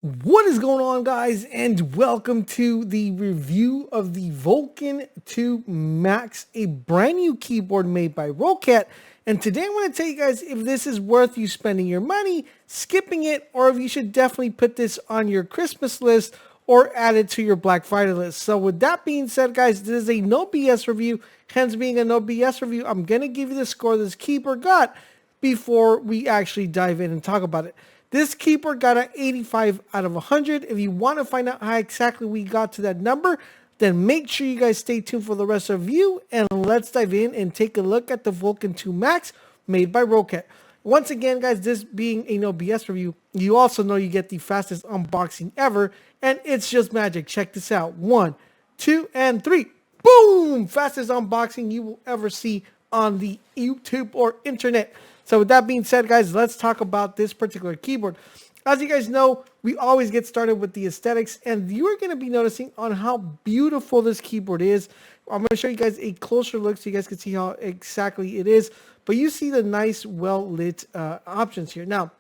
What is going on, guys, and welcome to the review of the Vulcan II Max, a brand new keyboard made by Roccat. And today I want to tell you guys if this is worth you spending your money, skipping it, or if you should definitely put this on your Christmas list or add it to your Black Friday list. So with that being said, guys, this is a no BS review. Hence being a no BS review, I'm going to give you the score this keyboard got before we actually dive in and talk about it. This keyboard got an 85 out of 100. If you want to find out how exactly we got to that number, then make sure you guys stay tuned for the rest of the review, and let's dive in and take a look at the Vulcan II Max made by Roccat. Once again, guys, this being a no BS review, you also know you get the fastest unboxing ever, and it's just magic. Check this out. 1, 2, and 3. Boom! Fastest unboxing you will ever see on the YouTube or internet. So with that being said, guys, let's talk about this particular keyboard. As you guys know, we always get started with the aesthetics, and you are going to be noticing on how beautiful this keyboard is. I'm going to show you guys a closer look so you guys can see how exactly it is. But you see the nice, well-lit options here. Now,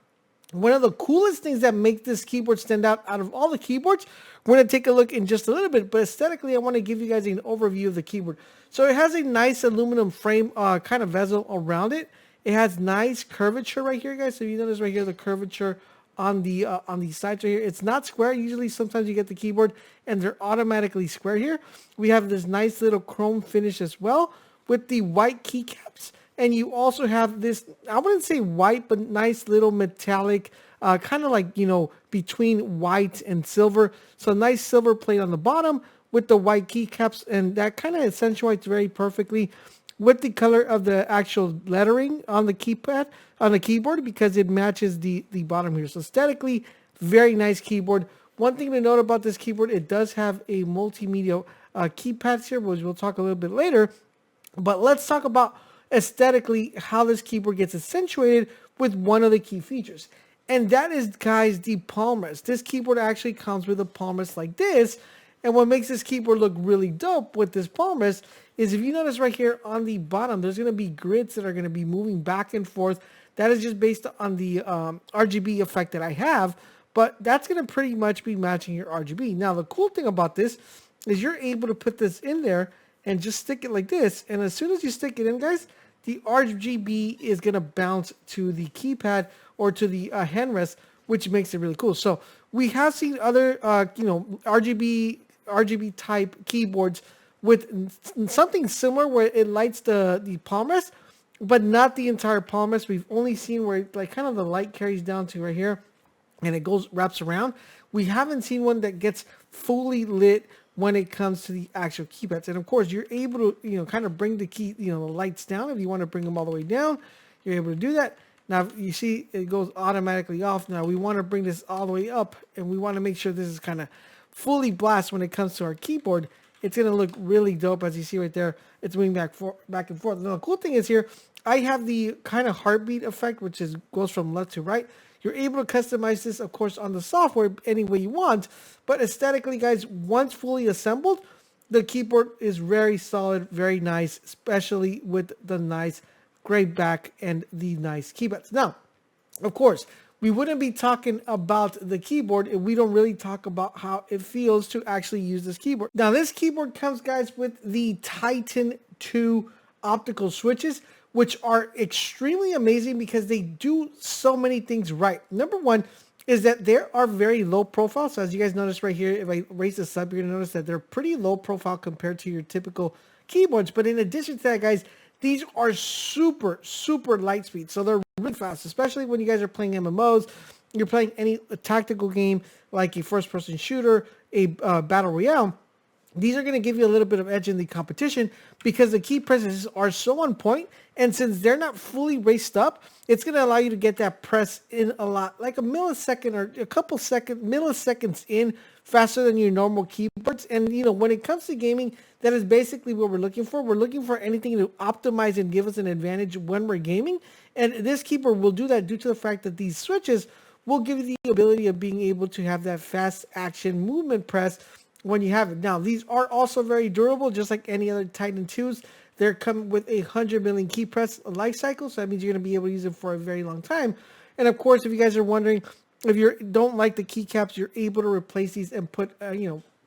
one of the coolest things that make this keyboard stand out of all the keyboards, we're going to take a look in just a little bit, but aesthetically, I want to give you guys an overview of the keyboard. So it has a nice aluminum frame kind of bezel around it. It has nice curvature right here, guys. So you notice right here the curvature on the sides right here. It's not square. Usually, sometimes you get the keyboard and they're automatically square here. We have this nice little chrome finish as well with the white keycaps. And you also have this, I wouldn't say white, but nice little metallic, kind of like, between white and silver. So nice silver plate on the bottom with the white keycaps. And that kind of accentuates very perfectly with the color of the actual lettering on the keypad, on the keyboard, because it matches the bottom here. So aesthetically, very nice keyboard. One thing to note about this keyboard, it does have a multimedia keypads here, which we'll talk a little bit later. But let's talk about aesthetically how this keyboard gets accentuated with one of the key features. And that is, guys, the palm rest. This keyboard actually comes with a palm rest like this. And what makes this keyboard look really dope with this palm rest is if you notice right here on the bottom, there's going to be grids that are going to be moving back and forth. That is just based on the RGB effect that I have, but that's going to pretty much be matching your RGB. Now, the cool thing about this is you're able to put this in there and just stick it like this. And as soon as you stick it in, guys, the RGB is going to bounce to the keypad or to the handrest, which makes it really cool. So we have seen other, RGB type keyboards with something similar where it lights the palm rest, but not the entire palm rest. We've only seen where like kind of the light carries down to right here and it wraps around. We haven't seen one that gets fully lit when it comes to the actual keypads. And of course, you're able to, kind of bring the the lights down. If you want to bring them all the way down, you're able to do that. Now, you see it goes automatically off. Now, we want to bring this all the way up, and we want to make sure this is kind of fully blast when it comes to our keyboard. It's going to look really dope, as you see right there. It's moving back and forth. Now, the cool thing is here, I have the kind of heartbeat effect, which goes from left to right. You're able to customize this, of course, on the software any way you want. But aesthetically, guys, once fully assembled, the keyboard is very solid, very nice, especially with the nice gray back and the nice keypads. Now, of course, we wouldn't be talking about the keyboard if we don't really talk about how it feels to actually use this keyboard. Now, this keyboard comes, guys, with the Titan II optical switches, which are extremely amazing because they do so many things right. Number one is that they are very low profile. So as you guys notice right here, if I raise this up, you're gonna notice that they're pretty low profile compared to your typical keyboards. But in addition to that, guys, these are super, super light speed. So they're really fast, especially when you guys are playing MMOs. You're playing any tactical game like a first-person shooter, a battle royale. These are going to give you a little bit of edge in the competition because the key presses are so on point. And since they're not fully raced up, it's going to allow you to get that press in a lot, like a millisecond or a couple milliseconds in faster than your normal keyboards. And, when it comes to gaming, that is basically what we're looking for. We're looking for anything to optimize and give us an advantage when we're gaming. And this keyboard will do that due to the fact that these switches will give you the ability of being able to have that fast action movement press when you have it. Now, these are also very durable, just like any other Titan IIs. They're coming with a 100 million key press life cycle, so that means you're going to be able to use it for a very long time. And of course, if you guys are wondering, if you don't like the keycaps, you're able to replace these and put,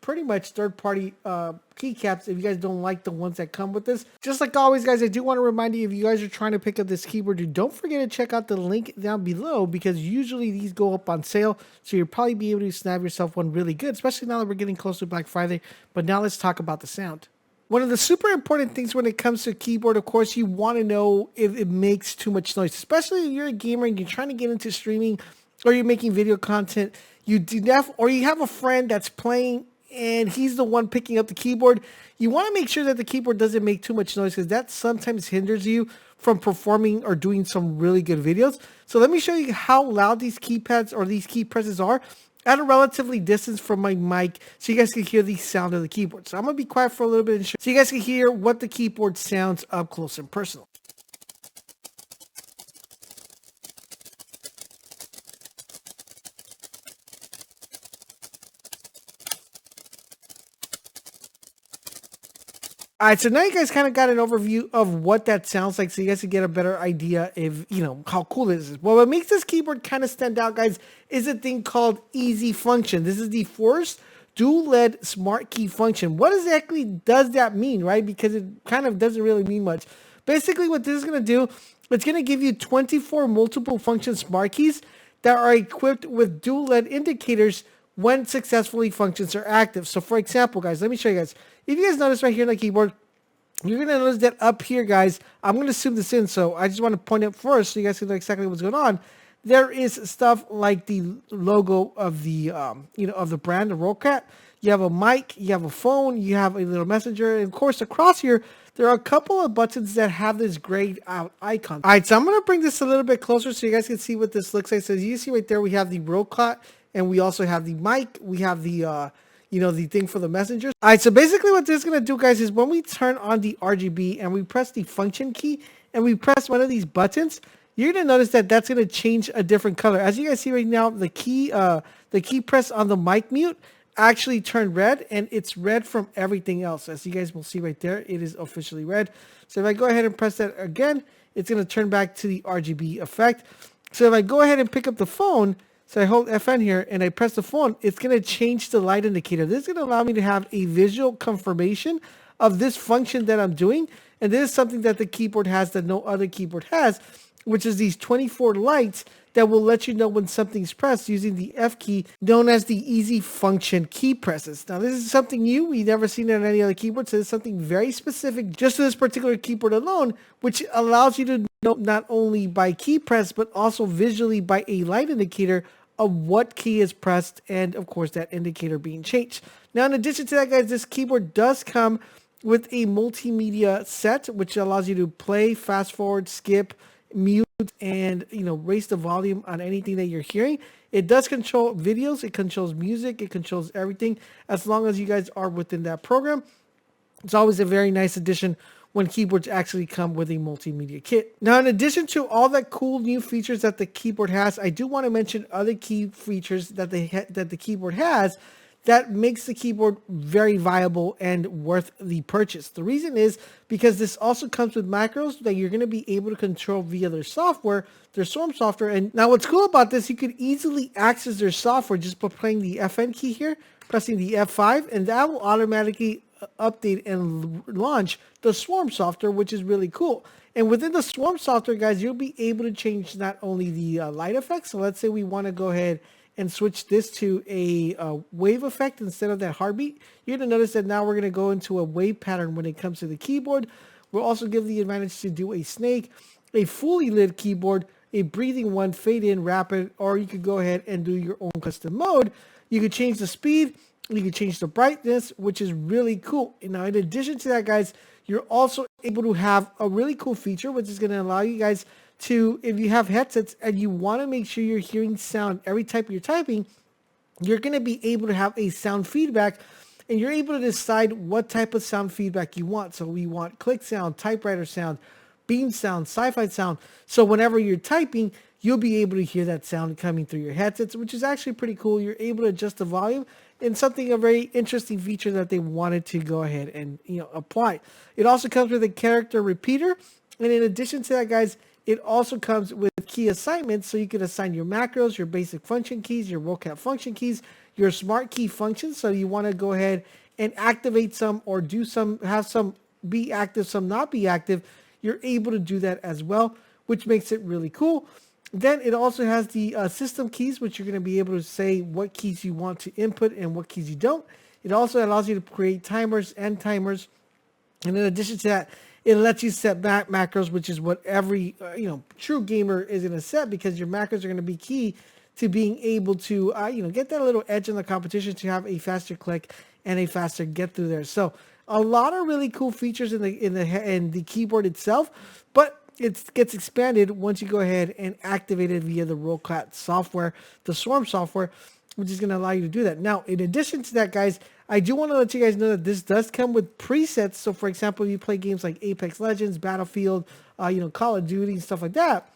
pretty much third-party keycaps if you guys don't like the ones that come with this. Just like always, guys, I do want to remind you, if you guys are trying to pick up this keyboard, don't forget to check out the link down below, because usually these go up on sale, so you'll probably be able to snag yourself one really good, especially now that we're getting close to Black Friday. But now let's talk about the sound. One of the super important things when it comes to keyboard, of course, you want to know if it makes too much noise, especially if you're a gamer and you're trying to get into streaming or you're making video content. Or you have a friend that's playing and he's the one picking up the keyboard. You want to make sure that the keyboard doesn't make too much noise, because that sometimes hinders you from performing or doing some really good videos. So let me show you how loud these keypads or these key presses are at a relatively distance from my mic, so you guys can hear the sound of the keyboard. So I'm going to be quiet for a little bit so you guys can hear what the keyboard sounds up close and personal. All right, so now you guys kind of got an overview of what that sounds like, so you guys can get a better idea of, how cool this is. Well, what makes this keyboard kind of stand out, guys, is a thing called Easy Function. This is the first dual LED smart key function. What exactly does that mean, right? Because it kind of doesn't really mean much. Basically, what this is going to do, it's going to give you 24 multiple function smart keys that are equipped with dual LED indicators when successfully functions are active. So for example, guys, let me show you guys. If you guys notice right here on the keyboard, you're going to notice that up here, guys, I'm going to zoom this in, so I just want to point it first so you guys can know exactly what's going on. There is stuff like the logo of the, of the brand, of Roccat. You have a mic, you have a phone, you have a little messenger, and of course, across here, there are a couple of buttons that have this grayed out icon. All right, so I'm going to bring this a little bit closer so you guys can see what this looks like. So as you see right there, we have the Roccat, and we also have the mic. We have the, the thing for the messengers. All right, so basically what this is going to do, guys, is when we turn on the RGB and we press the function key and we press one of these buttons, you're going to notice that that's going to change a different color. As you guys see right now, the key press on the mic mute actually turned red, and it's red from everything else. As you guys will see right there, it is officially red. So if I go ahead and press that again, it's going to turn back to the RGB effect. So if I go ahead and pick up the phone, so I hold FN here and I press the phone, it's going to change the light indicator. This is going to allow me to have a visual confirmation of this function that I'm doing. And this is something that the keyboard has that no other keyboard has, which is these 24 lights that will let you know when something's pressed using the F key, known as the Easy Function key presses. Now, this is something new. We've never seen it on any other keyboard, so it's something very specific just to this particular keyboard alone, which allows you to know not only by key press, but also visually by a light indicator of what key is pressed, and of course that indicator being changed. Now, in addition to that, guys, this keyboard does come with a multimedia set, which allows you to play, fast forward, skip, mute, and raise the volume on anything that you're hearing. It does control videos, it controls music, it controls everything, as long as you guys are within that program. It's always a very nice addition when keyboards actually come with a multimedia kit. Now, in addition to all that cool new features that the keyboard has, I do want to mention other key features that the keyboard has that makes the keyboard very viable and worth the purchase. The reason is because this also comes with macros that you're going to be able to control via their software, their Swarm software. And now what's cool about this, you could easily access their software just by playing the FN key here, pressing the F5, and that will automatically update and launch the Swarm software, which is really cool. And within the Swarm software, guys, you'll be able to change not only the light effects. So let's say we want to go ahead and switch this to a wave effect instead of that heartbeat. You're going to notice that now we're going to go into a wave pattern when it comes to the keyboard. We'll also give the advantage to do a snake, a fully lit keyboard, a breathing one, fade in, rapid, or you could go ahead and do your own custom mode. You could change the speed, you can change the brightness, which is really cool. Now, in addition to that, guys, you're also able to have a really cool feature, which is going to allow you guys to, if you have headsets and you want to make sure you're hearing sound every type you're typing, you're going to be able to have a sound feedback, and you're able to decide what type of sound feedback you want. So we want click sound, typewriter sound, beam sound, sci-fi sound. So whenever you're typing, you'll be able to hear that sound coming through your headsets, which is actually pretty cool. You're able to adjust the volume, and a very interesting feature that they wanted to go ahead and apply. It also comes with a character repeater, and in addition to that, guys, It also comes with key assignments, so you can assign your macros, your basic function keys, your Roccat function keys, your smart key functions. So you want to go ahead and activate some or do some, have some be active, some not be active. You're able to do that as well, which makes it really cool. Then it also has the system keys, which you're going to be able to say what keys you want to input and what keys you don't. It also allows you to create timers and timers. And in addition to that, it lets you set back macros, which is what every true gamer is going to set, because your macros are going to be key to being able to get that little edge in the competition to have a faster click and a faster get through there. So a lot of really cool features in the keyboard itself, but it gets expanded once you go ahead and activate it via the Roccat software, the Swarm software, which is going to allow you to do that. Now, in addition to that, guys, I do want to let you guys know that this does come with presets. So, for example, if you play games like Apex Legends, Battlefield, Call of Duty, and stuff like that,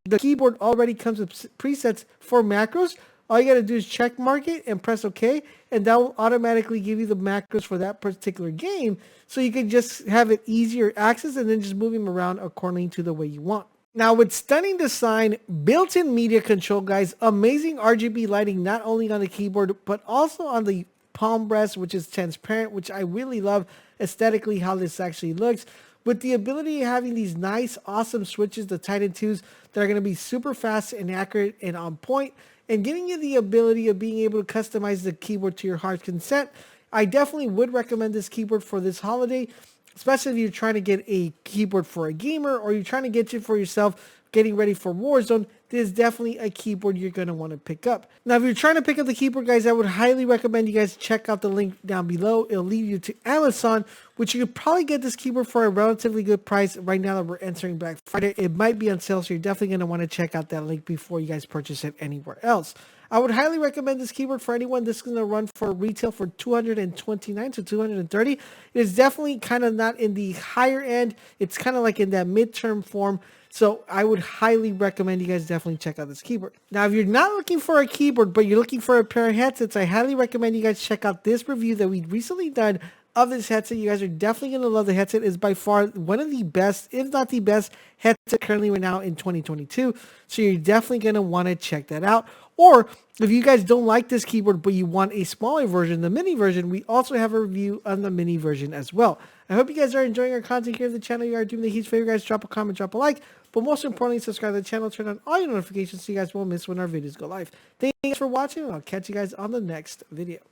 the keyboard already comes with presets for macros. All you got to do is check mark it and press OK, and that will automatically give you the macros for that particular game, so you can just have it easier access and then just move them around according to the way you want. Now, with stunning design, built-in media control, guys, amazing RGB lighting not only on the keyboard but also on the palm rest, which is transparent, which I really love aesthetically how this actually looks. With the ability of having these nice, awesome switches, the Titan IIs, that are going to be super fast and accurate and on point, and giving you the ability of being able to customize the keyboard to your heart's content, I definitely would recommend this keyboard for this holiday, especially if you're trying to get a keyboard for a gamer or you're trying to get it for yourself, getting ready for Warzone. This is definitely a keyboard you're going to want to pick up. Now, if you're trying to pick up the keyboard, guys, I would highly recommend you guys check out the link down below. It'll lead you to Amazon, which you could probably get this keyboard for a relatively good price right now that we're entering Black Friday. It might be on sale, so you're definitely going to want to check out that link before you guys purchase it anywhere else. I would highly recommend this keyboard for anyone. This is going to run for retail for $229 to $230. It is definitely kind of not in the higher end. It's kind of like in that midterm form. So I would highly recommend you guys definitely check out this keyboard. Now, if you're not looking for a keyboard, but you're looking for a pair of headsets, I highly recommend you guys check out this review that we recently done of this headset. You guys are definitely going to love the headset. It's by far one of the best, if not the best, headset currently right now in 2022. So you're definitely going to want to check that out. Or if you guys don't like this keyboard, but you want a smaller version, the mini version, we also have a review on the mini version as well. I hope you guys are enjoying our content here on the channel. You are doing the huge favor, guys. Drop a comment, drop a like. But most importantly, subscribe to the channel, turn on all your notifications so you guys won't miss when our videos go live. Thank you guys for watching, and I'll catch you guys on the next video.